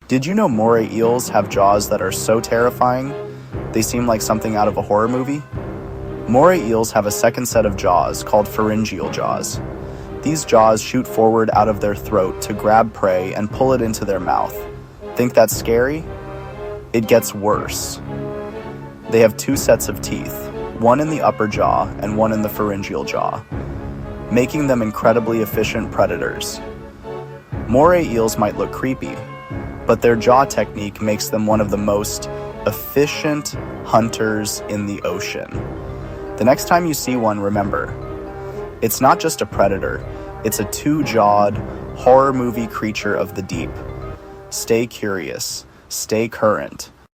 Did you know moray eels have jaws that are so terrifying they seem like something out of a horror movie? Moray eels have a second set of jaws called pharyngeal jaws. These jaws shoot forward out of their throat to grab prey and pull it into their mouth. Think that's scary? It gets worse. They have two sets of teeth, one in the upper jaw and one in the pharyngeal jaw, making them incredibly efficient predators. Moray eels might look creepy, but their jaw technique makes them one of the most efficient hunters in the ocean. The next time you see one, remember, it's not just a predator, it's a two-jawed, horror movie creature of the deep. Stay curious, stay current,